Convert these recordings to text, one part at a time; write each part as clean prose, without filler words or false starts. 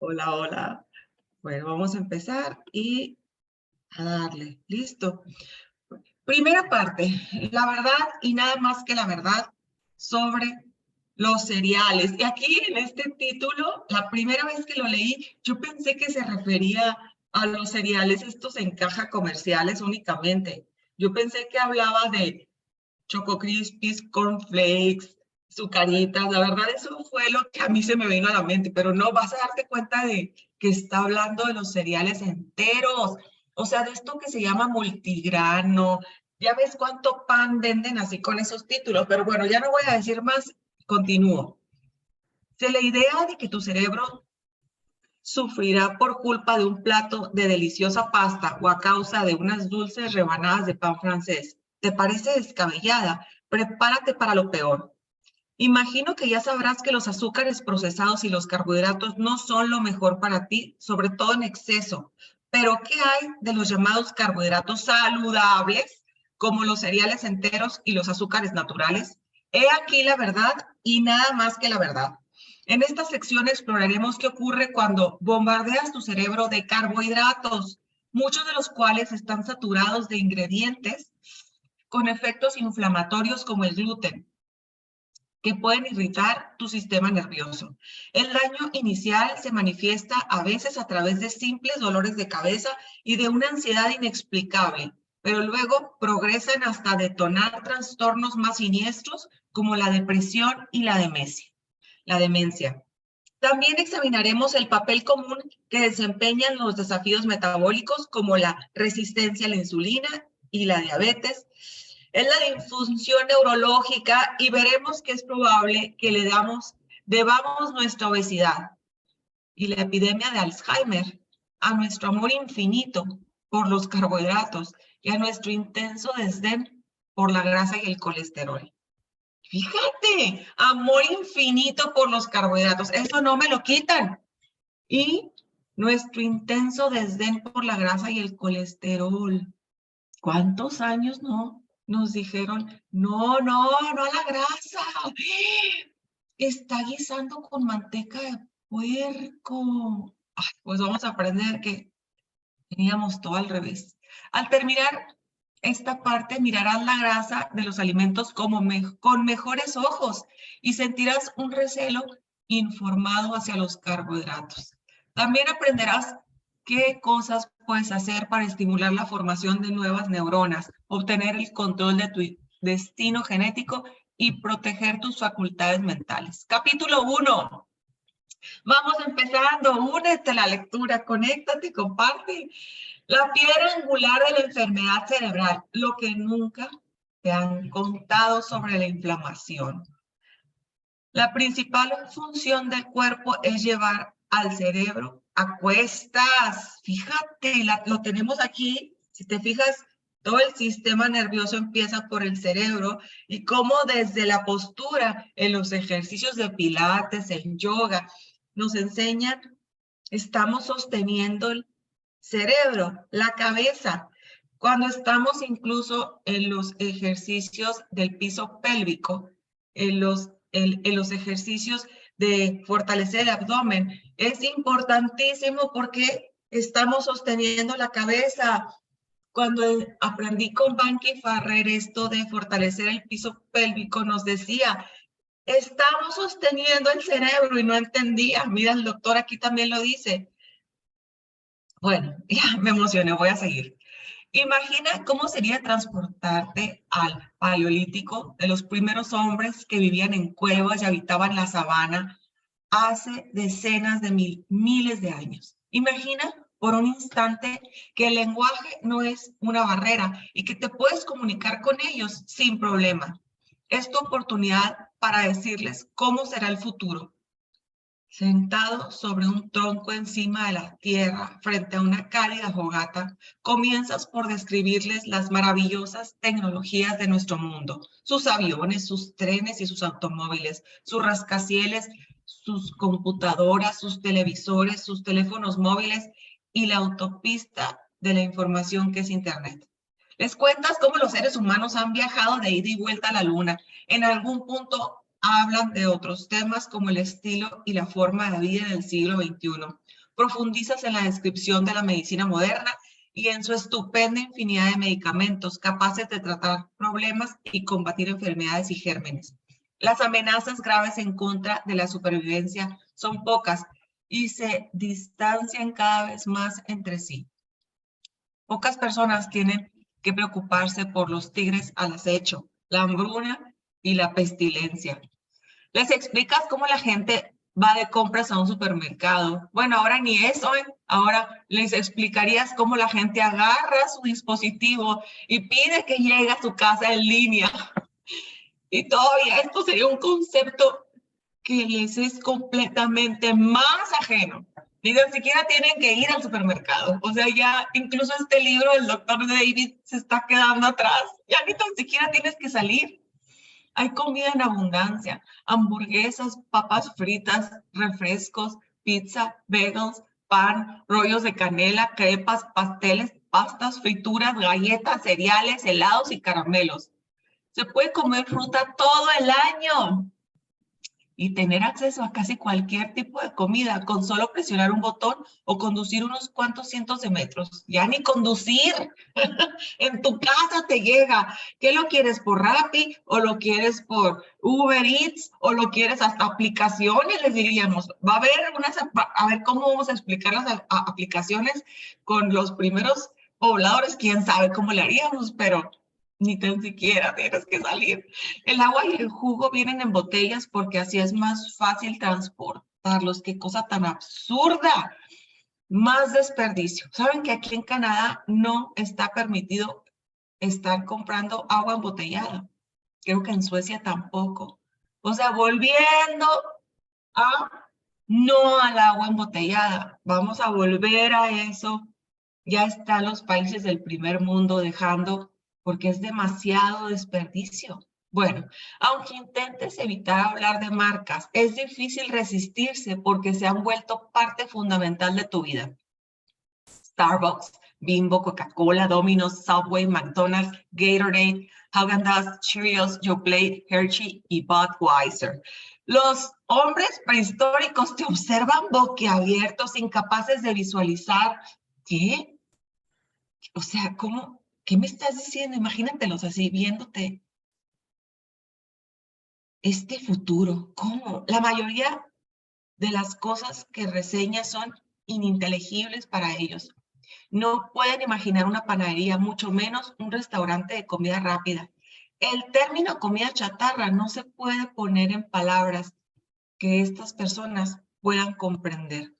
Hola, hola. Bueno, vamos a empezar y a darle. Listo. Primera parte, la verdad y nada más que la verdad sobre los cereales. Y aquí en este título, la primera vez que lo leí, yo pensé que se refería a los cereales estos en caja comerciales únicamente. Yo pensé que hablaba de Choco Crispies, cornflakes, Zucaritas. La verdad, eso fue lo que a mí se me vino a la mente, pero no vas a darte cuenta de que está hablando de los cereales enteros, o sea, de esto que se llama multigrano. Ya ves cuánto pan venden así con esos títulos, pero bueno, ya no voy a decir más, continúo. Si la idea de que tu cerebro sufrirá por culpa de un plato de deliciosa pasta o a causa de unas dulces rebanadas de pan francés te parece descabellada, prepárate para lo peor. Imagino que ya sabrás que los azúcares procesados y los carbohidratos no son lo mejor para ti, sobre todo en exceso. Pero ¿qué hay de los llamados carbohidratos saludables, como los cereales enteros y los azúcares naturales? He aquí la verdad y nada más que la verdad. En esta sección exploraremos qué ocurre cuando bombardeas tu cerebro de carbohidratos, muchos de los cuales están saturados de ingredientes con efectos inflamatorios como el gluten, que pueden irritar tu sistema nervioso. El daño inicial se manifiesta a veces a través de simples dolores de cabeza y de una ansiedad inexplicable, pero luego progresan hasta detonar trastornos más siniestros como la depresión y la demencia. También examinaremos el papel común que desempeñan los desafíos metabólicos como la resistencia a la insulina y la diabetes, es la disfunción neurológica y veremos que es probable que debamos nuestra obesidad y la epidemia de Alzheimer a nuestro amor infinito por los carbohidratos y a nuestro intenso desdén por la grasa y el colesterol. Fíjate, amor infinito por los carbohidratos, eso no me lo quitan. Y nuestro intenso desdén por la grasa y el colesterol. ¿Cuántos años no nos dijeron, no, no, no a la grasa? Está guisando con manteca de puerco. Ay, pues vamos a aprender que teníamos todo al revés. Al terminar esta parte, mirarás la grasa de los alimentos como con mejores ojos y sentirás un recelo informado hacia los carbohidratos. También aprenderás qué cosas puedes hacer para estimular la formación de nuevas neuronas, obtener el control de tu destino genético y proteger tus facultades mentales. Capítulo 1. Vamos empezando. Únete a la lectura, conéctate, comparte. La piedra angular de la enfermedad cerebral, lo que nunca te han contado sobre la inflamación. La principal función del cuerpo es llevar al cerebro a cuestas. Fíjate, lo tenemos aquí. Si te fijas, todo el sistema nervioso empieza por el cerebro y cómo desde la postura en los ejercicios de pilates, en yoga, nos enseñan, estamos sosteniendo el cerebro, la cabeza. Cuando estamos incluso en los ejercicios del piso pélvico, en los ejercicios de fortalecer el abdomen, es importantísimo porque estamos sosteniendo la cabeza. Cuando aprendí con Banky Farrer esto de fortalecer el piso pélvico, nos decía, estamos sosteniendo el cerebro y no entendía. Mira, el doctor aquí también lo dice. Bueno, ya me emocioné, voy a seguir. Imagina cómo sería transportarte al paleolítico de los primeros hombres que vivían en cuevas y habitaban la sabana hace decenas de miles de años. Imagina por un instante que el lenguaje no es una barrera y que te puedes comunicar con ellos sin problema. Es tu oportunidad para decirles cómo será el futuro. Sentado sobre un tronco encima de la tierra, frente a una cálida fogata, comienzas por describirles las maravillosas tecnologías de nuestro mundo, sus aviones, sus trenes y sus automóviles, sus rascacielos, sus computadoras, sus televisores, sus teléfonos móviles y la autopista de la información que es Internet. Les cuentas cómo los seres humanos han viajado de ida y vuelta a la luna. En algún punto hablan de otros temas como el estilo y la forma de vida del siglo XXI. Profundizas en la descripción de la medicina moderna y en su estupenda infinidad de medicamentos capaces de tratar problemas y combatir enfermedades y gérmenes. Las amenazas graves en contra de la supervivencia son pocas y se distancian cada vez más entre sí. Pocas personas tienen que preocuparse por los tigres al acecho, la hambruna y la pestilencia. Les explicas cómo la gente va de compras a un supermercado. Bueno, ahora ni eso, ¿eh? Ahora les explicarías cómo la gente agarra su dispositivo y pide que llegue a su casa en línea. Y todavía esto sería un concepto que les es completamente más ajeno. Ni siquiera tienen que ir al supermercado. O sea, ya incluso este libro del doctor David se está quedando atrás. Ya ni tan siquiera tienes que salir. Hay comida en abundancia, hamburguesas, papas fritas, refrescos, pizza, bagels, pan, rollos de canela, crepas, pasteles, pastas, frituras, galletas, cereales, helados y caramelos. Se puede comer fruta todo el año y tener acceso a casi cualquier tipo de comida con solo presionar un botón o conducir unos cuantos cientos de metros. Ya ni conducir, en tu casa te llega. ¿Qué lo quieres por Rappi o lo quieres por Uber Eats o lo quieres hasta aplicaciones? Les diríamos, va a haber a ver cómo vamos a explicar las aplicaciones con los primeros pobladores, quién sabe cómo le haríamos, pero ni tan siquiera tienes que salir. El agua y el jugo vienen en botellas porque así es más fácil transportarlos. Qué cosa tan absurda. Más desperdicio. ¿Saben que aquí en Canadá no está permitido estar comprando agua embotellada? Creo que en Suecia tampoco. O sea, volviendo a no al agua embotellada. Vamos a volver a eso. Ya están los países del primer mundo dejando porque es demasiado desperdicio. Bueno, aunque intentes evitar hablar de marcas, es difícil resistirse porque se han vuelto parte fundamental de tu vida. Starbucks, Bimbo, Coca-Cola, Domino's, Subway, McDonald's, Gatorade, Häagen-Dazs, Cheerios, Yoplait, Hershey y Budweiser. Los hombres prehistóricos te observan boquiabiertos, incapaces de visualizar. ¿Qué? O sea, ¿cómo? ¿Qué me estás diciendo? Imagínatelos así, viéndote este futuro. ¿Cómo? La mayoría de las cosas que reseñas son ininteligibles para ellos. No pueden imaginar una panadería, mucho menos un restaurante de comida rápida. El término comida chatarra no se puede poner en palabras que estas personas puedan comprender.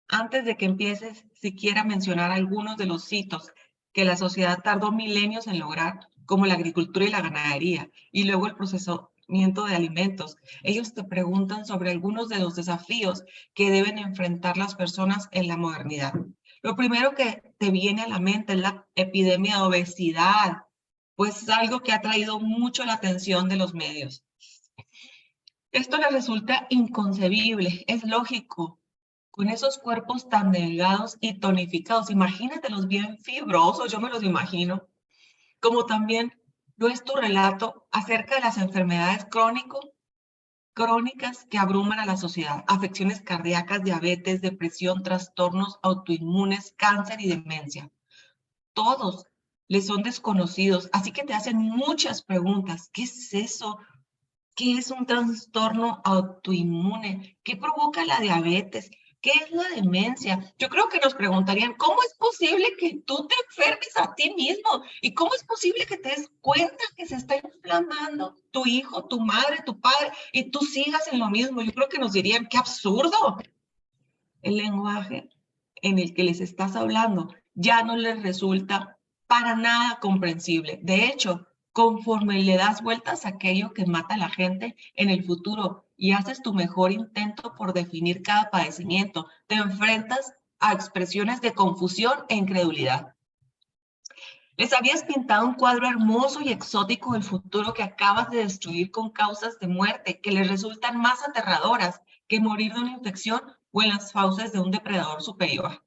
Antes de que empieces siquiera a mencionar algunos de los hitos que la sociedad tardó milenios en lograr, como la agricultura y la ganadería, y luego el procesamiento de alimentos, ellos te preguntan sobre algunos de los desafíos que deben enfrentar las personas en la modernidad. Lo primero que te viene a la mente es la epidemia de obesidad, pues es algo que ha traído mucho la atención de los medios. Esto les resulta inconcebible, es lógico, con esos cuerpos tan delgados y tonificados. Imagínatelos bien fibrosos, yo me los imagino, como también lo es tu relato acerca de las enfermedades crónicas que abruman a la sociedad, afecciones cardíacas, diabetes, depresión, trastornos autoinmunes, cáncer y demencia. Todos les son desconocidos, así que te hacen muchas preguntas. ¿Qué es eso? ¿Qué es un trastorno autoinmune? ¿Qué provoca la diabetes? ¿Qué es la demencia? Yo creo que nos preguntarían, ¿cómo es posible que tú te enfermes a ti mismo? ¿Y cómo es posible que te des cuenta que se está inflamando tu hijo, tu madre, tu padre, y tú sigas en lo mismo? Yo creo que nos dirían, ¡qué absurdo! El lenguaje en el que les estás hablando ya no les resulta para nada comprensible. De hecho, conforme le das vueltas a aquello que mata a la gente en el futuro y haces tu mejor intento por definir cada padecimiento, te enfrentas a expresiones de confusión e incredulidad. Les habías pintado un cuadro hermoso y exótico del futuro que acabas de destruir con causas de muerte que les resultan más aterradoras que morir de una infección o en las fauces de un depredador superior.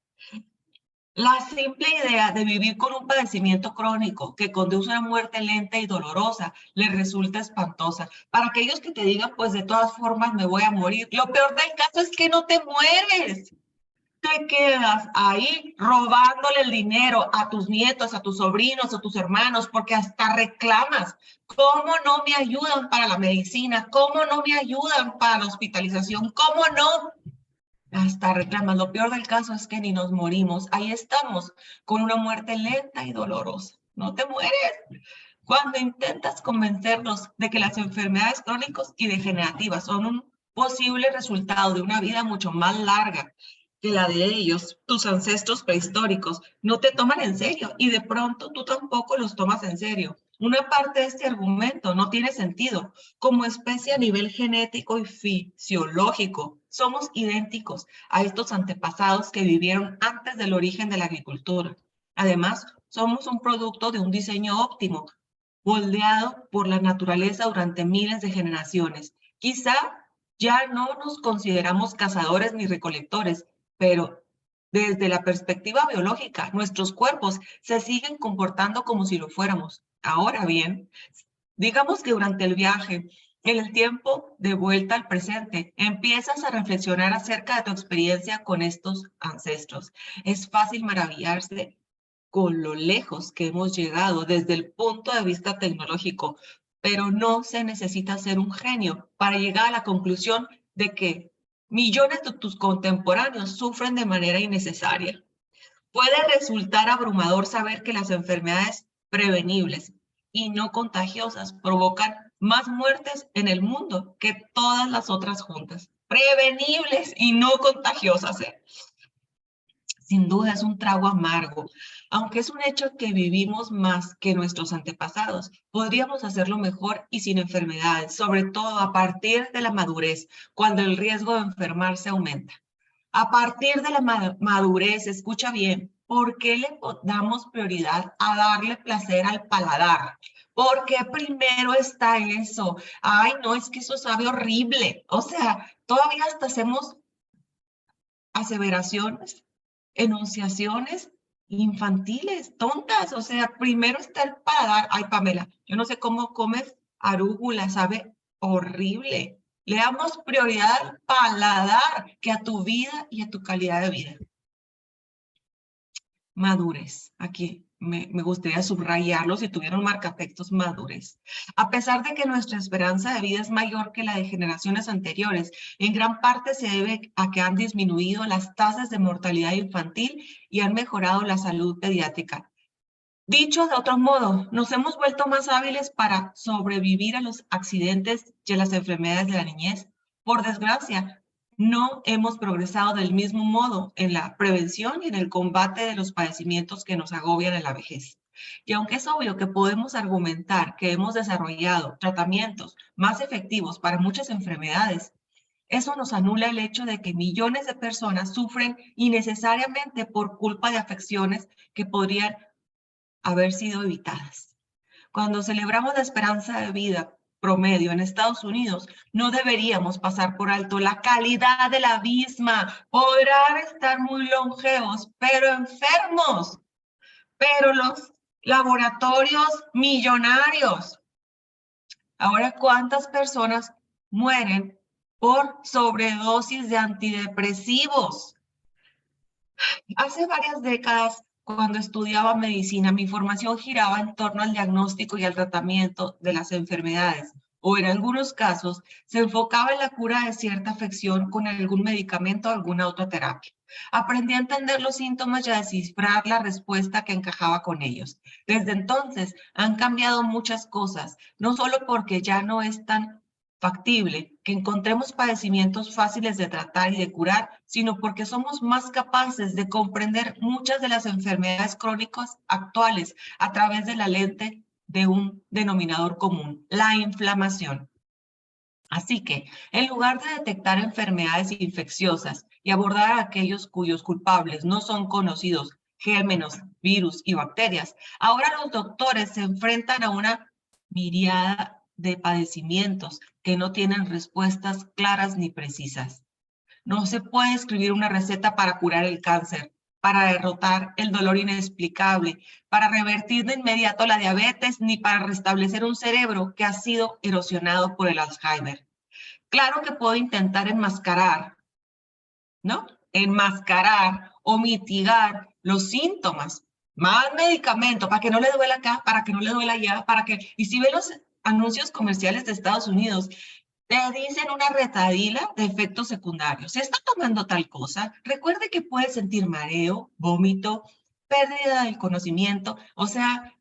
La simple idea de vivir con un padecimiento crónico que conduce a una muerte lenta y dolorosa le resulta espantosa. Para aquellos que te digan, pues de todas formas me voy a morir, lo peor del caso es que no te mueres. Te quedas ahí robándole el dinero a tus nietos, a tus sobrinos, a tus hermanos, porque hasta reclamas. ¿Cómo no me ayudan para la medicina? ¿Cómo no me ayudan para la hospitalización? ¿Cómo no? Hasta reclamas. Lo peor del caso es que ni nos morimos. Ahí estamos, con una muerte lenta y dolorosa. No te mueres. Cuando intentas convencernos de que las enfermedades crónicas y degenerativas son un posible resultado de una vida mucho más larga que la de ellos, tus ancestros prehistóricos, no te toman en serio y de pronto tú tampoco los tomas en serio. Una parte de este argumento no tiene sentido. Como especie a nivel genético y fisiológico, somos idénticos a estos antepasados que vivieron antes del origen de la agricultura. Además, somos un producto de un diseño óptimo, moldeado por la naturaleza durante miles de generaciones. Quizá ya no nos consideramos cazadores ni recolectores, pero desde la perspectiva biológica, nuestros cuerpos se siguen comportando como si lo fuéramos. Ahora bien, digamos que durante el viaje, en el tiempo de vuelta al presente, empiezas a reflexionar acerca de tu experiencia con estos ancestros. Es fácil maravillarse con lo lejos que hemos llegado desde el punto de vista tecnológico, pero no se necesita ser un genio para llegar a la conclusión de que millones de tus contemporáneos sufren de manera innecesaria. Puede resultar abrumador saber que las enfermedades prevenibles y no contagiosas provocan más muertes en el mundo que todas las otras juntas. Prevenibles y no contagiosas, ¿eh? Sin duda es un trago amargo, aunque es un hecho que vivimos más que nuestros antepasados. Podríamos hacerlo mejor y sin enfermedades, sobre todo a partir de la madurez, cuando el riesgo de enfermarse aumenta. A partir de la madurez, escucha bien, ¿por qué le damos prioridad a darle placer al paladar? ¿Por qué primero está eso? Ay, no, es que eso sabe horrible. O sea, todavía hasta hacemos aseveraciones, enunciaciones infantiles, tontas. O sea, primero está el paladar. Ay, Pamela, yo no sé cómo comes arúgula, sabe horrible. Le damos prioridad al paladar que a tu vida y a tu calidad de vida. Madurez. Aquí me gustaría subrayarlo si tuviera un marcatextos, madurez. A pesar de que nuestra esperanza de vida es mayor que la de generaciones anteriores, en gran parte se debe a que han disminuido las tasas de mortalidad infantil y han mejorado la salud pediátrica. Dicho de otro modo, nos hemos vuelto más hábiles para sobrevivir a los accidentes y a las enfermedades de la niñez. Por desgracia, no hemos progresado del mismo modo en la prevención y en el combate de los padecimientos que nos agobian en la vejez. Y aunque es obvio que podemos argumentar que hemos desarrollado tratamientos más efectivos para muchas enfermedades, eso nos anula el hecho de que millones de personas sufren innecesariamente por culpa de afecciones que podrían haber sido evitadas. Cuando celebramos la esperanza de vida promedio en Estados Unidos, no deberíamos pasar por alto la calidad de la misma. Podrán estar muy longevos, pero enfermos. Pero los laboratorios millonarios. Ahora, ¿cuántas personas mueren por sobredosis de antidepresivos? Hace varias décadas, cuando estudiaba medicina, mi formación giraba en torno al diagnóstico y al tratamiento de las enfermedades, o en algunos casos se enfocaba en la cura de cierta afección con algún medicamento o alguna autoterapia. Aprendí a entender los síntomas y a descifrar la respuesta que encajaba con ellos. Desde entonces han cambiado muchas cosas, no solo porque ya no es tan factible que encontremos padecimientos fáciles de tratar y de curar, sino porque somos más capaces de comprender muchas de las enfermedades crónicas actuales a través de la lente de un denominador común, la inflamación. Así que, en lugar de detectar enfermedades infecciosas y abordar a aquellos cuyos culpables no son conocidos, gérmenes, virus y bacterias, ahora los doctores se enfrentan a una miriada de padecimientos que no tienen respuestas claras ni precisas. No se puede escribir una receta para curar el cáncer, para derrotar el dolor inexplicable, para revertir de inmediato la diabetes, ni para restablecer un cerebro que ha sido erosionado por el Alzheimer. Claro que puedo intentar enmascarar, ¿no? Enmascarar o mitigar los síntomas. Más medicamento para que no le duela acá, para que no le duela allá, para que... Y si ve los anuncios comerciales de Estados Unidos, te dicen una retahíla de efectos secundarios. Si está tomando tal cosa, recuerde que puede sentir mareo, vómito, pérdida del conocimiento, o sea,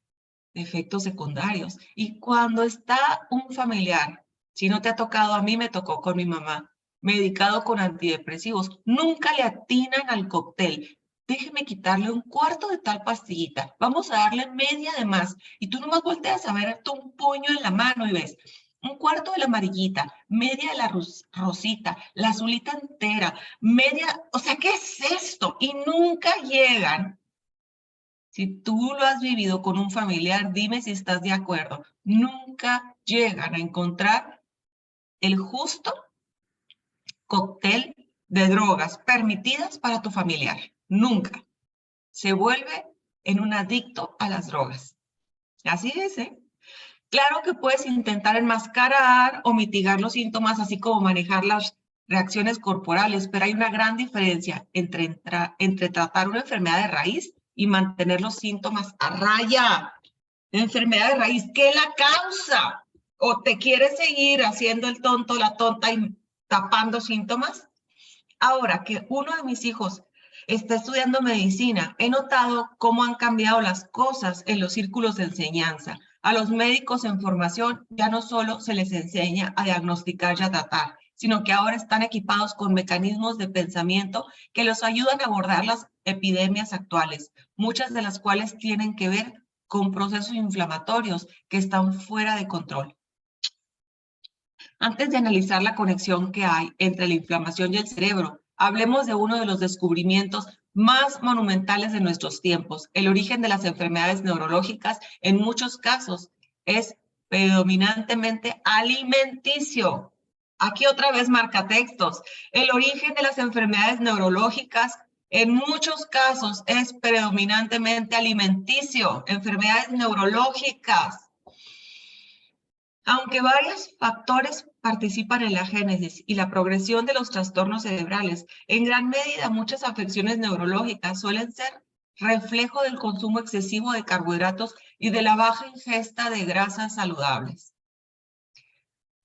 efectos secundarios. Y cuando está un familiar, si no te ha tocado, a mí me tocó con mi mamá, medicado con antidepresivos, nunca le atinan al cóctel. Déjeme quitarle un cuarto de tal pastillita, vamos a darle media de más. Y tú nomás volteas a ver un puño en la mano y ves un cuarto de la amarillita, media de la rosita, la azulita entera, media, o sea, ¿qué es esto? Y nunca llegan. Si tú lo has vivido con un familiar, dime si estás de acuerdo. Nunca llegan a encontrar el justo cóctel de drogas permitidas para tu familiar. Nunca. Se vuelve en un adicto a las drogas. Así es, ¿eh? Claro que puedes intentar enmascarar o mitigar los síntomas, así como manejar las reacciones corporales, pero hay una gran diferencia entre tratar una enfermedad de raíz y mantener los síntomas a raya. Enfermedad de raíz, ¿qué la causa? ¿O te quieres seguir haciendo el tonto, la tonta y tapando síntomas? Ahora que uno de mis hijos está estudiando medicina, he notado cómo han cambiado las cosas en los círculos de enseñanza. A los médicos en formación ya no solo se les enseña a diagnosticar y a tratar, sino que ahora están equipados con mecanismos de pensamiento que los ayudan a abordar las epidemias actuales, muchas de las cuales tienen que ver con procesos inflamatorios que están fuera de control. Antes de analizar la conexión que hay entre la inflamación y el cerebro, hablemos de uno de los descubrimientos más monumentales de nuestros tiempos. El origen de las enfermedades neurológicas, en muchos casos, es predominantemente alimenticio. Aquí otra vez marca textos. El origen de las enfermedades neurológicas, en muchos casos, es predominantemente alimenticio. Enfermedades neurológicas. Aunque varios factores participan en la génesis y la progresión de los trastornos cerebrales, en gran medida muchas afecciones neurológicas suelen ser reflejo del consumo excesivo de carbohidratos y de la baja ingesta de grasas saludables.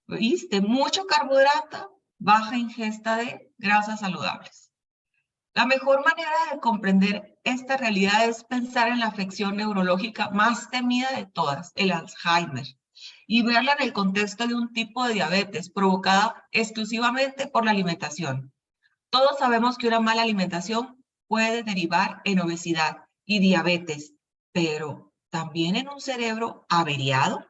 ¿Viste? Mucho carbohidrato, baja ingesta de grasas saludables. La mejor manera de comprender esta realidad es pensar en la afección neurológica más temida de todas, el Alzheimer, y verla en el contexto de un tipo de diabetes provocada exclusivamente por la alimentación. Todos sabemos que una mala alimentación puede derivar en obesidad y diabetes, pero también en un cerebro averiado,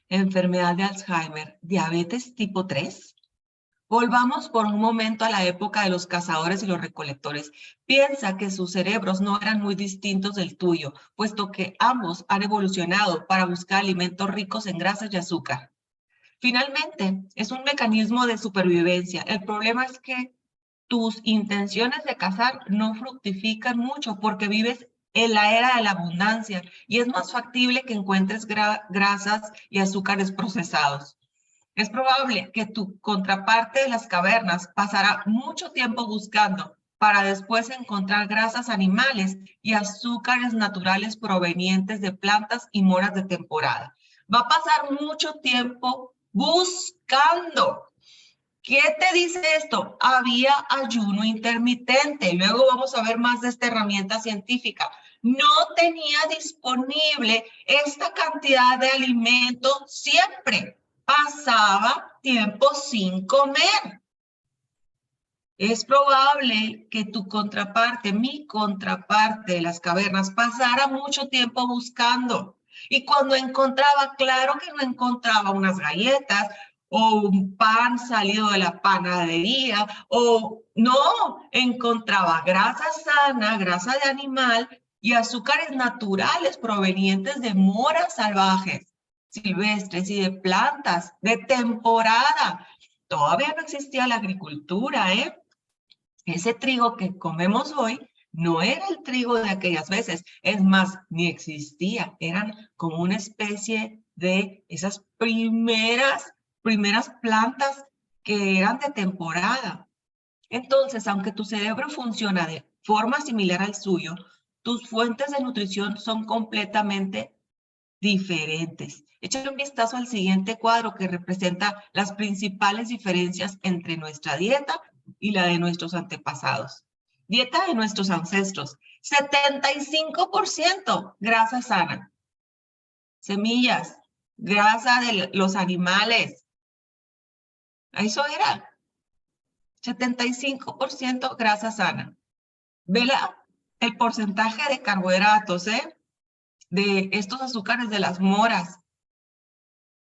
enfermedad de Alzheimer, diabetes tipo 3. Volvamos por un momento a la época de los cazadores y los recolectores. Piensa que sus cerebros no eran muy distintos del tuyo, puesto que ambos han evolucionado para buscar alimentos ricos en grasas y azúcar. Finalmente, es un mecanismo de supervivencia. El problema es que tus intenciones de cazar no fructifican mucho porque vives en la era de la abundancia y es más factible que encuentres grasas y azúcares procesados. Es probable que tu contraparte de las cavernas pasará mucho tiempo buscando para después encontrar grasas animales y azúcares naturales provenientes de plantas y moras de temporada. Va a pasar mucho tiempo buscando. ¿Qué te dice esto? Había ayuno intermitente. Luego vamos a ver más de esta herramienta científica. No tenía disponible esta cantidad de alimento siempre. Pasaba tiempo sin comer. Es probable que tu contraparte, mi contraparte de las cavernas, pasara mucho tiempo buscando. Y cuando encontraba, claro que no encontraba unas galletas o un pan salido de la panadería, o no, encontraba grasa sana, grasa de animal y azúcares naturales provenientes de moras salvajes, silvestres y de plantas de temporada. Todavía no existía la agricultura, ¿eh? Ese trigo que comemos hoy no era el trigo de aquellas veces, es más, ni existía, eran como una especie de esas primeras plantas que eran de temporada. Entonces, aunque tu cerebro funciona de forma similar al suyo, tus fuentes de nutrición son completamente diferentes. Échale un vistazo al siguiente cuadro que representa las principales diferencias entre nuestra dieta y la de nuestros antepasados. Dieta de nuestros ancestros, 75% grasa sana, semillas, grasa de los animales. Eso era, 75% grasa sana. Vela el porcentaje de carbohidratos, de estos azúcares de las moras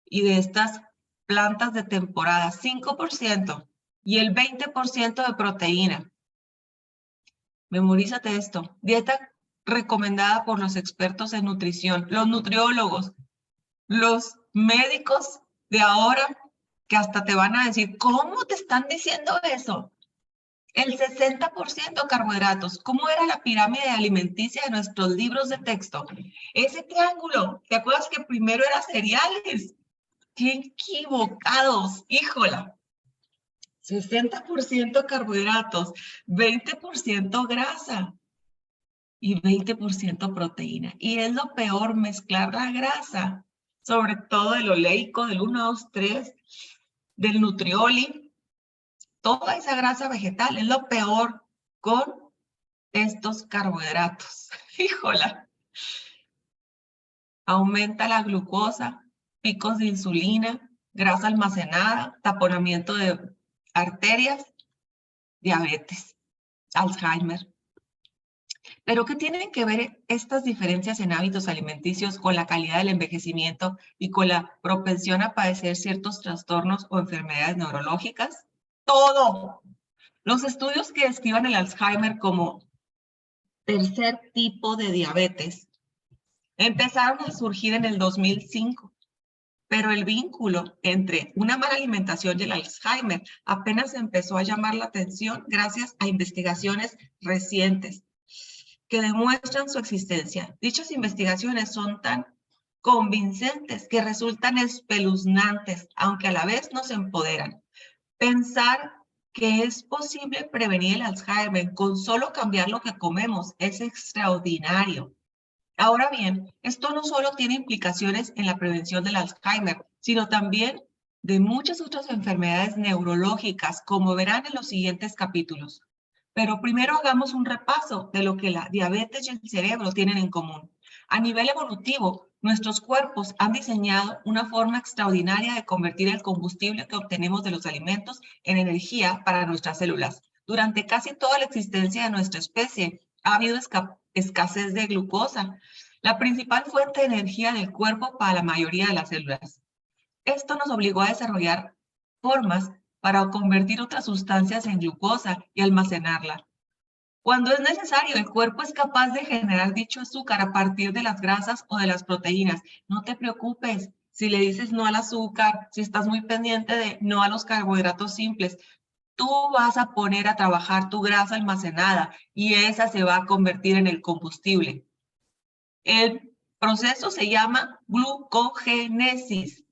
y de estas plantas de temporada, 5%, y el 20% de proteína. Memorízate esto. Dieta recomendada por los expertos en nutrición, los nutriólogos, los médicos de ahora, que hasta te van a decir, ¿cómo te están diciendo eso? El 60% carbohidratos. ¿Cómo era la pirámide alimenticia de nuestros libros de texto? Ese triángulo, ¿te acuerdas que primero era cereales? ¡Qué equivocados! ¡Híjola! 60% carbohidratos, 20% grasa y 20% proteína. Y es lo peor, mezclar la grasa, sobre todo del oleico, del 1, 2, 3, del nutrioli, toda esa grasa vegetal es lo peor con estos carbohidratos. Híjola. Aumenta la glucosa, picos de insulina, grasa almacenada, taponamiento de arterias, diabetes, Alzheimer. Pero ¿qué tienen que ver estas diferencias en hábitos alimenticios con la calidad del envejecimiento y con la propensión a padecer ciertos trastornos o enfermedades neurológicas? Todo. Los estudios que describan el Alzheimer como tercer tipo de diabetes empezaron a surgir en el 2005, pero el vínculo entre una mala alimentación y el Alzheimer apenas empezó a llamar la atención gracias a investigaciones recientes que demuestran su existencia. Dichas investigaciones son tan convincentes que resultan espeluznantes, aunque a la vez nos empoderan. Pensar que es posible prevenir el Alzheimer con solo cambiar lo que comemos es extraordinario. Ahora bien, esto no solo tiene implicaciones en la prevención del Alzheimer, sino también de muchas otras enfermedades neurológicas, como verán en los siguientes capítulos. Pero primero hagamos un repaso de lo que la diabetes y el cerebro tienen en común. A nivel evolutivo, nuestros cuerpos han diseñado una forma extraordinaria de convertir el combustible que obtenemos de los alimentos en energía para nuestras células. Durante casi toda la existencia de nuestra especie, ha habido escasez de glucosa, la principal fuente de energía del cuerpo para la mayoría de las células. Esto nos obligó a desarrollar formas para convertir otras sustancias en glucosa y almacenarla. Cuando es necesario, el cuerpo es capaz de generar dicho azúcar a partir de las grasas o de las proteínas. No te preocupes si le dices no al azúcar, si estás muy pendiente de no a los carbohidratos simples. Tú vas a poner a trabajar tu grasa almacenada y esa se va a convertir en el combustible. El proceso se llama glucogénesis,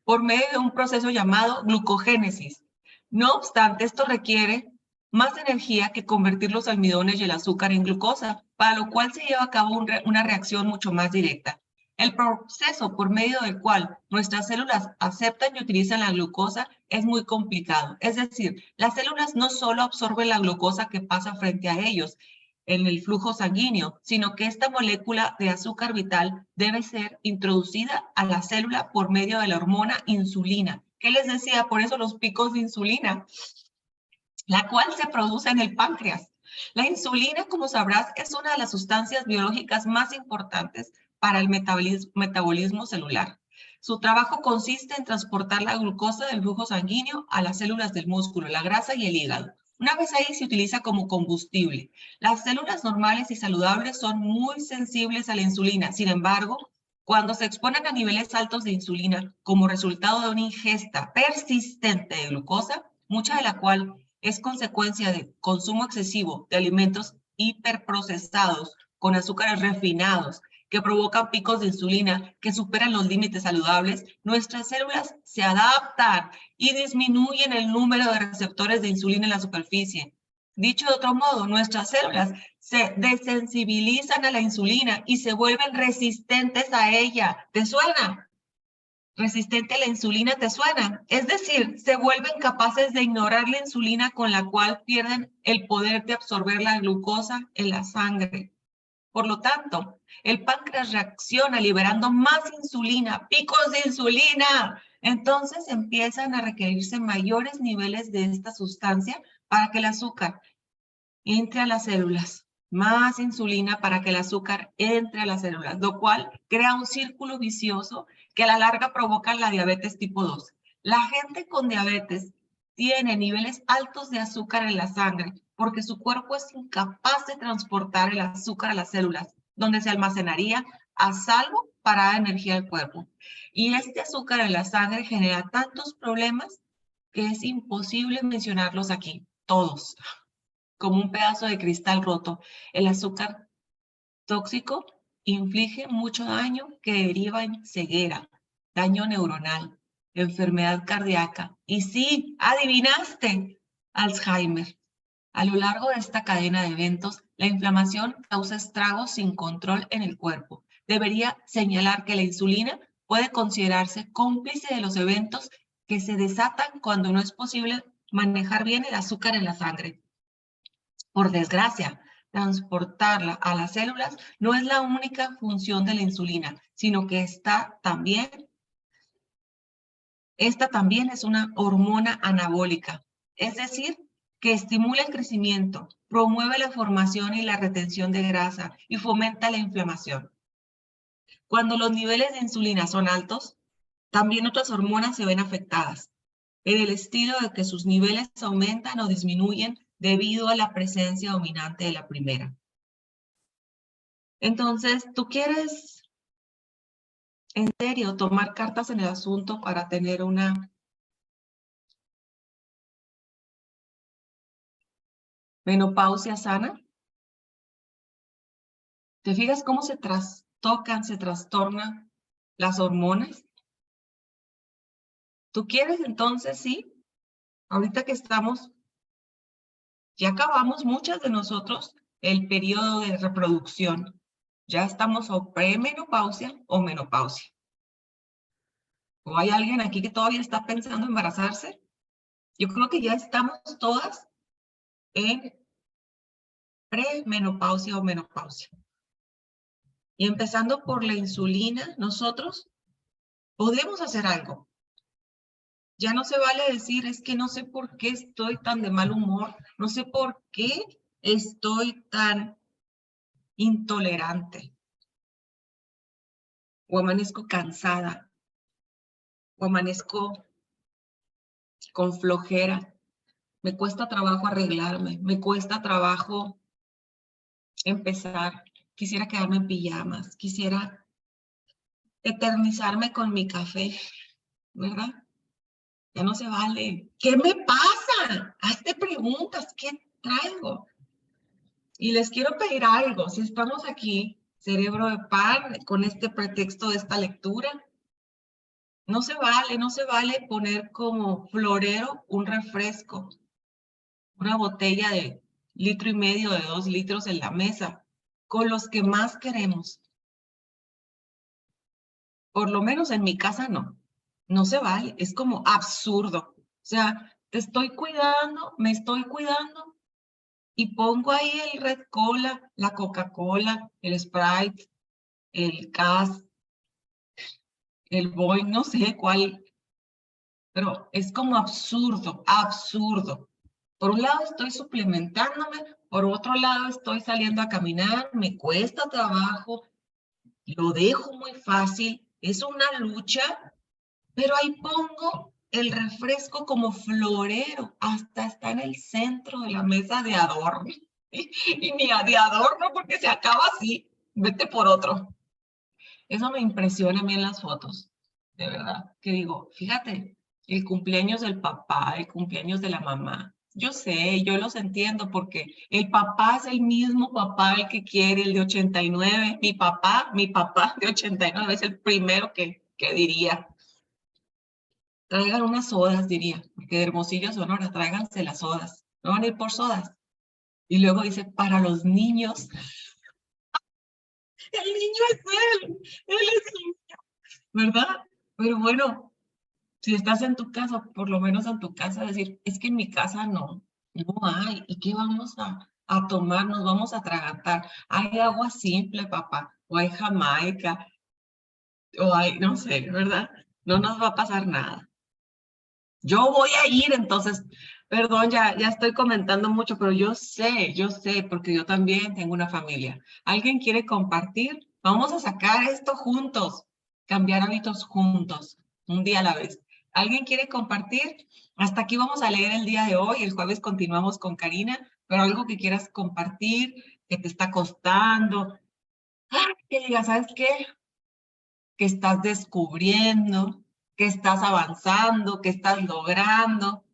por medio de un proceso llamado glucogénesis. No obstante, esto requiere más energía que convertir los almidones y el azúcar en glucosa, para lo cual se lleva a cabo una reacción mucho más directa. El proceso por medio del cual nuestras células aceptan y utilizan la glucosa es muy complicado. Es decir, las células no solo absorben la glucosa que pasa frente a ellos en el flujo sanguíneo, sino que esta molécula de azúcar vital debe ser introducida a la célula por medio de la hormona insulina. ¿Qué les decía? Por eso los picos de insulina, la cual se produce en el páncreas. La insulina, como sabrás, es una de las sustancias biológicas más importantes para el metabolismo celular. Su trabajo consiste en transportar la glucosa del flujo sanguíneo a las células del músculo, la grasa y el hígado. Una vez ahí se utiliza como combustible. Las células normales y saludables son muy sensibles a la insulina. Sin embargo, cuando se exponen a niveles altos de insulina como resultado de una ingesta persistente de glucosa, mucha de la cual es consecuencia de consumo excesivo de alimentos hiperprocesados con azúcares refinados que provocan picos de insulina que superan los límites saludables, nuestras células se adaptan y disminuyen el número de receptores de insulina en la superficie. Dicho de otro modo, nuestras células se desensibilizan a la insulina y se vuelven resistentes a ella. ¿Te suena? Resistente a la insulina, ¿te suena? Es decir, se vuelven capaces de ignorar la insulina con la cual pierden el poder de absorber la glucosa en la sangre. Por lo tanto, el páncreas reacciona liberando más insulina, picos de insulina. Entonces empiezan a requerirse mayores niveles de esta sustancia para que el azúcar entre a las células. Más insulina para que el azúcar entre a las células, lo cual crea un círculo vicioso que a la larga provoca la diabetes tipo 2. La gente con diabetes tiene niveles altos de azúcar en la sangre porque su cuerpo es incapaz de transportar el azúcar a las células, donde se almacenaría a salvo para dar energía al cuerpo. Y este azúcar en la sangre genera tantos problemas que es imposible mencionarlos aquí, todos, como un pedazo de cristal roto. El azúcar tóxico inflige mucho daño que deriva en ceguera, daño neuronal, enfermedad cardíaca y sí, adivinaste, Alzheimer. A lo largo de esta cadena de eventos, la inflamación causa estragos sin control en el cuerpo. Debería señalar que la insulina puede considerarse cómplice de los eventos que se desatan cuando no es posible manejar bien el azúcar en la sangre. Por desgracia, transportarla a las células no es la única función de la insulina, sino que esta también es una hormona anabólica, es decir, que estimula el crecimiento, promueve la formación y la retención de grasa y fomenta la inflamación. Cuando los niveles de insulina son altos, también otras hormonas se ven afectadas, en el estilo de que sus niveles aumentan o disminuyen debido a la presencia dominante de la primera. Entonces, ¿tú quieres en serio tomar cartas en el asunto para tener una menopausia sana? ¿Te fijas cómo se trastocan, se trastornan las hormonas? ¿Tú quieres entonces, sí? Ahorita que estamos, ya acabamos muchas de nosotros el periodo de reproducción. Ya estamos o premenopausia o menopausia. ¿O hay alguien aquí que todavía está pensando en embarazarse? Yo creo que ya estamos todas en premenopausia o menopausia. Y empezando por la insulina, nosotros podemos hacer algo. Ya no se vale decir, es que no sé por qué estoy tan de mal humor, no sé por qué estoy tan intolerante, o amanezco cansada, o amanezco con flojera, me cuesta trabajo arreglarme, me cuesta trabajo empezar, quisiera quedarme en pijamas, quisiera eternizarme con mi café, ¿verdad? Ya no se vale. ¿Qué me pasa? Hazte preguntas, ¿qué traigo? Y les quiero pedir algo, si estamos aquí, cerebro de pan, con este pretexto de esta lectura, no se vale poner como florero un refresco, una botella de 1,5 litros, de 2 litros en la mesa, con los que más queremos. Por lo menos en mi casa no. No se vale, es como absurdo. O sea, te estoy cuidando, me estoy cuidando y pongo ahí el Red Cola, la Coca-Cola, el Sprite, el Cas, el Boing, no sé cuál, pero es como absurdo, absurdo. Por un lado estoy suplementándome, por otro lado estoy saliendo a caminar, me cuesta trabajo, lo dejo muy fácil, es una lucha, pero ahí pongo el refresco como florero, hasta está en el centro de la mesa de adorno. Y ni de adorno porque se acaba así, vete por otro. Eso me impresiona a mí en las fotos, de verdad, que digo, fíjate, el cumpleaños del papá, el cumpleaños de la mamá, Yo sé, yo los entiendo porque el papá es el mismo papá el que quiere, el de 89. Mi papá de 89 es el primero que diría. Traigan unas sodas, diría, porque de Hermosillo, Sonora, tráiganse las sodas. No van a ir por sodas. Y luego dice, para los niños. El niño es él es el niño, ¿verdad? Pero bueno, si estás en tu casa, por lo menos en tu casa, decir, es que en mi casa no hay. ¿Y qué vamos a tomar? Nos vamos a atragantar. Hay agua simple, papá, o hay jamaica, o hay, no sé, ¿verdad? No nos va a pasar nada. Yo voy a ir, entonces, perdón, ya estoy comentando mucho, pero yo sé, porque yo también tengo una familia. ¿Alguien quiere compartir? Vamos a sacar esto juntos, cambiar hábitos juntos, un día a la vez. ¿Alguien quiere compartir? Hasta aquí vamos a leer el día de hoy, el jueves continuamos con Karina, pero algo que quieras compartir, que te está costando, que digas, ¿sabes qué? Que estás descubriendo, que estás avanzando, que estás logrando.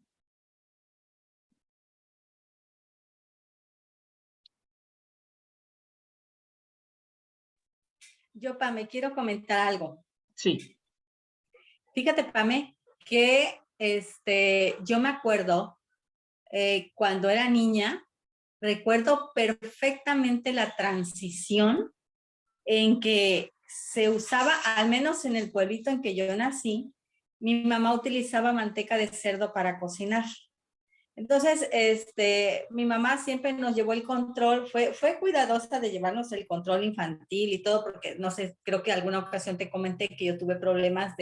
Yo, Pame, quiero comentar algo. Sí. Fíjate, Pame, que yo me acuerdo cuando era niña, recuerdo perfectamente la transición en que se usaba, al menos en el pueblito en que yo nací, mi mamá utilizaba manteca de cerdo para cocinar. Entonces, mi mamá siempre nos llevó el control, fue cuidadosa de llevarnos el control infantil y todo, porque no sé, creo que alguna ocasión te comenté que yo tuve problemas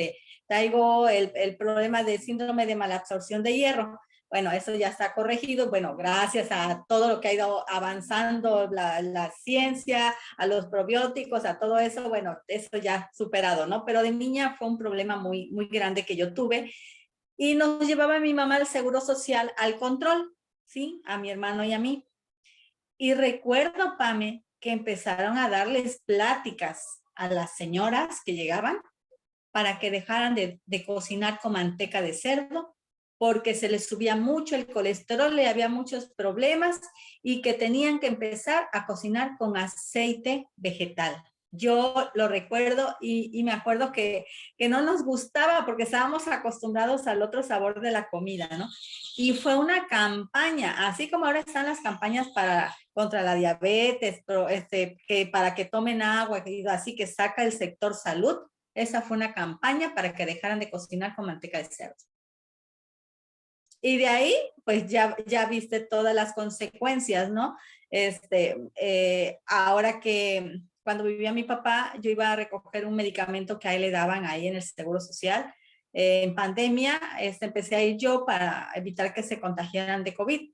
traigo el problema de síndrome de malabsorción de hierro. Bueno, eso ya está corregido, bueno, gracias a todo lo que ha ido avanzando la ciencia, a los probióticos, a todo eso, bueno, eso ya superado, ¿no? Pero de niña fue un problema muy, muy grande que yo tuve y nos llevaba mi mamá al Seguro Social al control, ¿sí? A mi hermano y a mí. Y recuerdo, Pame, que empezaron a darles pláticas a las señoras que llegaban para que dejaran de cocinar con manteca de cerdo, porque se les subía mucho el colesterol, le había muchos problemas y que tenían que empezar a cocinar con aceite vegetal. Yo lo recuerdo y me acuerdo que no nos gustaba porque estábamos acostumbrados al otro sabor de la comida, ¿no? Y fue una campaña, así como ahora están las campañas contra la diabetes, que para que tomen agua, así que saca el sector salud. Esa fue una campaña para que dejaran de cocinar con manteca de cerdo. Y de ahí, pues ya viste todas las consecuencias, ¿no? Ahora que cuando vivía mi papá, yo iba a recoger un medicamento que a él le daban ahí en el Seguro Social. En pandemia, empecé a ir yo para evitar que se contagiaran de COVID.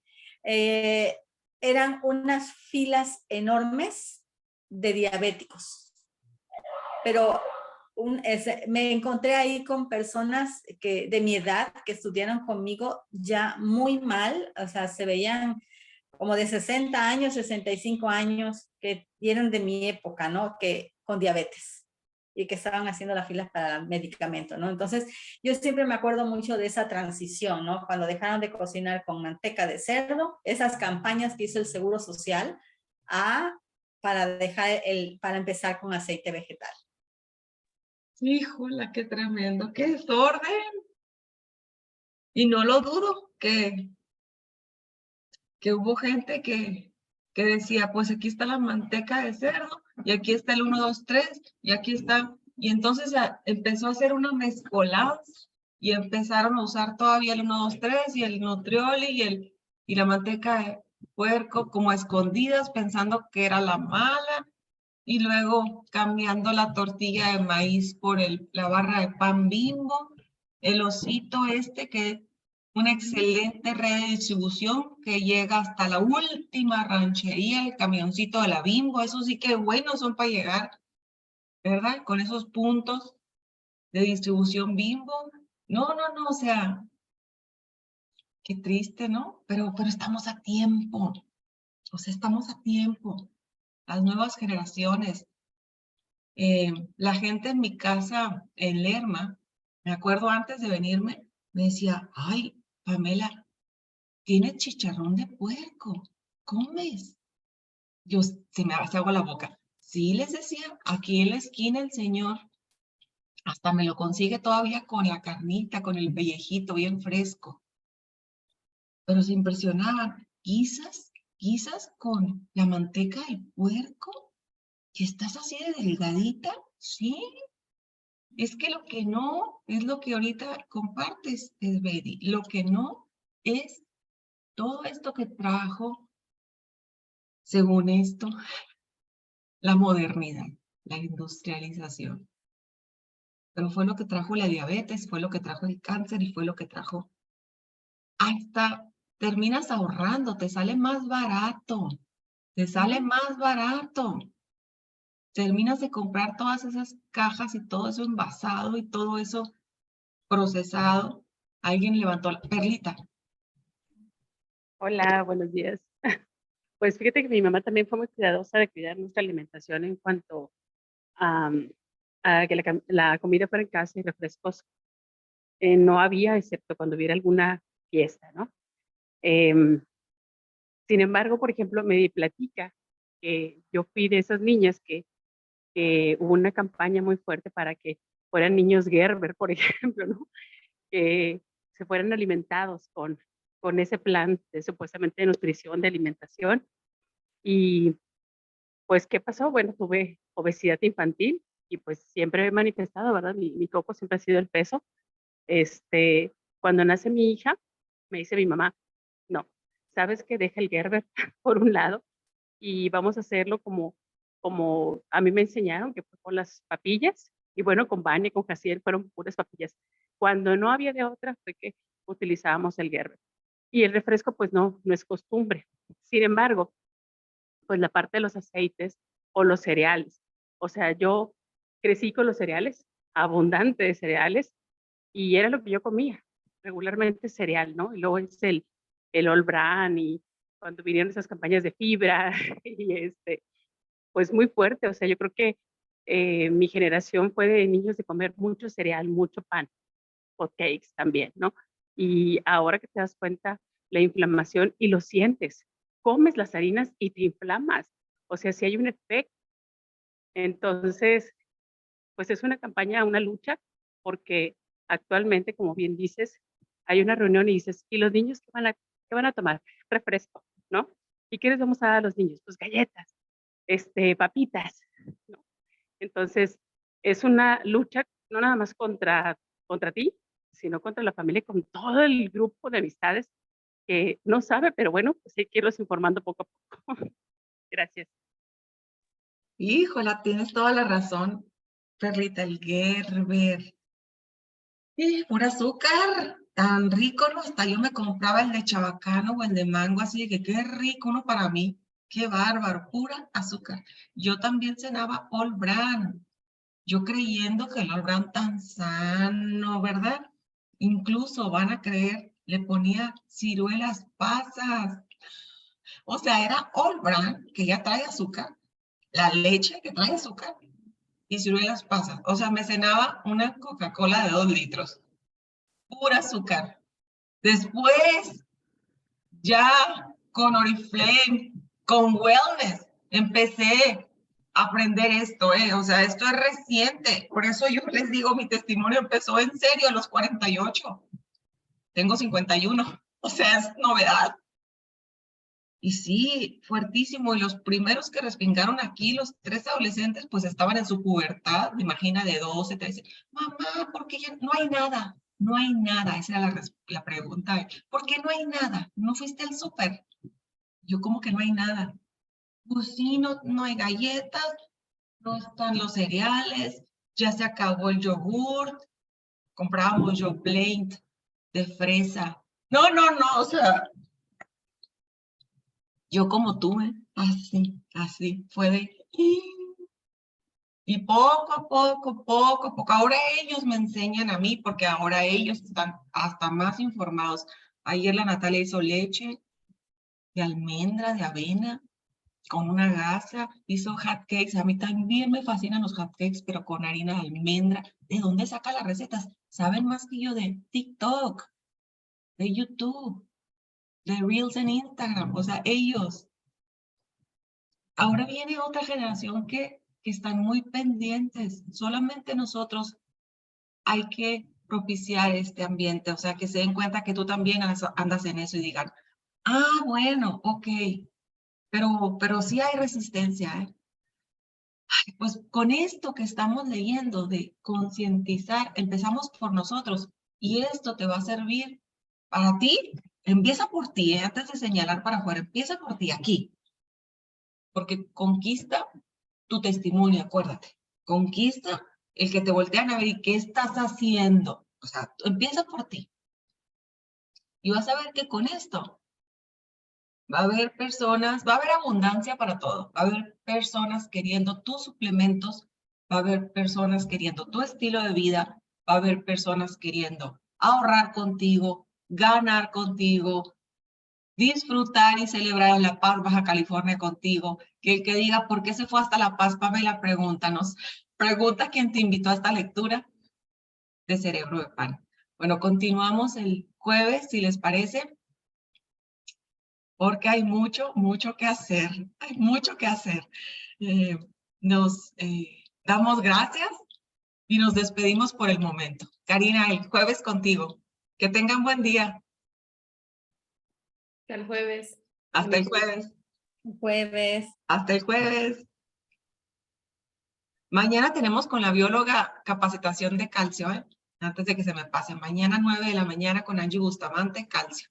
Eran unas filas enormes de diabéticos, pero me encontré ahí con personas de mi edad que estudiaron conmigo ya muy mal, o sea, se veían como de 60 años, 65 años, que eran de mi época, ¿no? Que con diabetes y que estaban haciendo las filas para el medicamento, ¿no? Entonces, yo siempre me acuerdo mucho de esa transición, ¿no? Cuando dejaron de cocinar con manteca de cerdo, esas campañas que hizo el Seguro Social para empezar con aceite vegetal. Híjola, qué tremendo, qué desorden. Y no lo dudo, que hubo gente que decía, pues aquí está la manteca de cerdo, y aquí está el 1, 2, 3, y aquí está. Y entonces empezó a hacer una mezcolada, y empezaron a usar todavía el 1, 2, 3, y el Nutrioli, y la manteca de puerco, como a escondidas, pensando que era la mala, y luego cambiando la tortilla de maíz por la barra de pan Bimbo, el osito que es una excelente red de distribución que llega hasta la última ranchería, el camioncito de la Bimbo, eso sí que buenos son para llegar, ¿verdad? Con esos puntos de distribución Bimbo. No, o sea, qué triste, ¿no? Pero estamos a tiempo, o sea, estamos a tiempo. Las nuevas generaciones. La gente en mi casa en Lerma, me acuerdo antes de venirme, me decía, ay, Pamela, tiene chicharrón de puerco, ¿comes? Yo se me hace agua la boca. Sí, les decía, aquí en la esquina el señor hasta me lo consigue todavía con la carnita, con el pellejito bien fresco. Pero se impresionaban. ¿Guisas con la manteca del puerco? ¿Que estás así de delgadita? Sí. Es que lo que no es lo que ahorita compartes, Betty. Lo que no es todo esto que trajo, según esto, la modernidad, la industrialización. Pero fue lo que trajo la diabetes, fue lo que trajo el cáncer y fue lo que trajo hasta terminas ahorrando, te sale más barato, te sale más barato. Terminas de comprar todas esas cajas y todo eso envasado y todo eso procesado. Alguien levantó la perlita. Hola, buenos días. Pues fíjate que mi mamá también fue muy cuidadosa de cuidar nuestra alimentación en cuanto a, a que la comida fuera en casa y refrescos no había, excepto cuando hubiera alguna fiesta, ¿no? Em, Sin embargo, por ejemplo, me platica que yo fui de esas niñas que hubo una campaña muy fuerte para que fueran niños Gerber, por ejemplo, ¿no? Que se fueran alimentados con ese plan de supuestamente de nutrición, de alimentación. Y pues, ¿qué pasó? Bueno, tuve obesidad infantil y pues siempre he manifestado, ¿verdad? Mi coco siempre ha sido el peso. Cuando nace mi hija, me dice mi mamá, no, sabes que deja el Gerber por un lado y vamos a hacerlo como a mí me enseñaron, que fue con las papillas, y bueno, con Vania, con Jaciel, fueron puras papillas. Cuando no había de otra, fue que utilizábamos el Gerber. Y el refresco, pues no es costumbre. Sin embargo, pues la parte de los aceites o los cereales. O sea, yo crecí con los cereales, abundante de cereales, y era lo que yo comía, regularmente cereal, ¿no? Y luego es el All Bran y cuando vinieron esas campañas de fibra y pues muy fuerte. O sea, yo creo que mi generación fue de niños de comer mucho cereal, mucho pan, hot cakes también, ¿no? Y ahora que te das cuenta, la inflamación y lo sientes, comes las harinas y te inflamas. O sea, si hay un efecto. Entonces, pues es una campaña, una lucha, porque actualmente, como bien dices, hay una reunión y dices, ¿y los niños qué van a tomar? Refresco, ¿no? ¿Y qué les vamos a dar a los niños? Pues galletas, papitas, ¿no? Entonces, es una lucha no nada más contra ti, sino contra la familia, con todo el grupo de amistades que no sabe, pero bueno, pues hay que irlos informando poco a poco. Gracias. Híjola, tienes toda la razón, perlita, el Gerber. Pura azúcar, tan rico, ¿no? Hasta yo me compraba el de chabacano o el de mango, así de que qué rico, ¿no? Para mí, qué bárbaro, pura azúcar. Yo también cenaba All Bran, yo creyendo que el All Bran tan sano, ¿verdad? Incluso van a creer, le ponía ciruelas pasas. O sea, era All Bran, que ya trae azúcar, la leche que trae azúcar y ciruelas pasas. O sea, me cenaba una Coca-Cola de 2 litros. Pura azúcar. Después, ya con Oriflame, con Wellness, empecé a aprender esto, O sea, esto es reciente. Por eso yo les digo, mi testimonio empezó en serio a los 48. Tengo 51. O sea, es novedad. Y sí, fuertísimo. Y los primeros que respingaron aquí, los 3 adolescentes, pues estaban en su pubertad, me imagina, de 12, 13. Mamá, ¿por qué ya no hay nada? No hay nada. Esa era la pregunta. ¿Por qué no hay nada? ¿No fuiste al súper? Yo, ¿cómo que no hay nada? Pues sí, no hay galletas, no están los cereales, ya se acabó el yogurt, comprábamos Yoplait de fresa. No, o sea, yo como tú, así, fue de... Y poco a poco, ahora ellos me enseñan a mí, porque ahora ellos están hasta más informados. Ayer la Natalia hizo leche de almendra, de avena, con una gasa, hizo hot cakes. A mí también me fascinan los hot cakes, pero con harina de almendra. ¿De dónde saca las recetas? Saben más que yo de TikTok, de YouTube. de Reels en Instagram, o sea, ellos. Ahora viene otra generación que están muy pendientes. Solamente nosotros hay que propiciar este ambiente, o sea, que se den cuenta que tú también andas en eso y digan, ah, bueno, ok, pero sí hay resistencia, ¿eh? Ay, pues con esto que estamos leyendo de concientizar, empezamos por nosotros y esto te va a servir para ti. Empieza por ti, ¿eh? Antes de señalar para afuera, empieza por ti aquí, porque conquista tu testimonio, acuérdate. Conquista el que te voltean a ver y qué estás haciendo. O sea, empieza por ti. Y vas a ver que con esto va a haber personas, va a haber abundancia para todo. Va a haber personas queriendo tus suplementos, va a haber personas queriendo tu estilo de vida, va a haber personas queriendo ahorrar contigo, ganar contigo, disfrutar y celebrar en La Paz, Baja California contigo. Que el que diga por qué se fue hasta La Paz, Pamela, pregúntanos. Pregunta quién te invitó a esta lectura de Cerebro de Pan. Bueno, continuamos el jueves, si les parece, porque hay mucho, mucho que hacer. Hay mucho que hacer. Nos damos gracias y nos despedimos por el momento. Karina, el jueves contigo. Que tengan buen día. Hasta el jueves. Hasta el jueves. Jueves. Hasta el jueves. Mañana tenemos con la bióloga capacitación de calcio, ¿eh? Antes de que se me pase. Mañana 9 de la mañana con Angie Bustamante, calcio.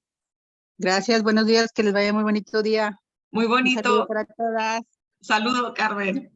Gracias, buenos días, que les vaya muy bonito día. Muy Un saludo bonito. para todas. Saludo, Carmen.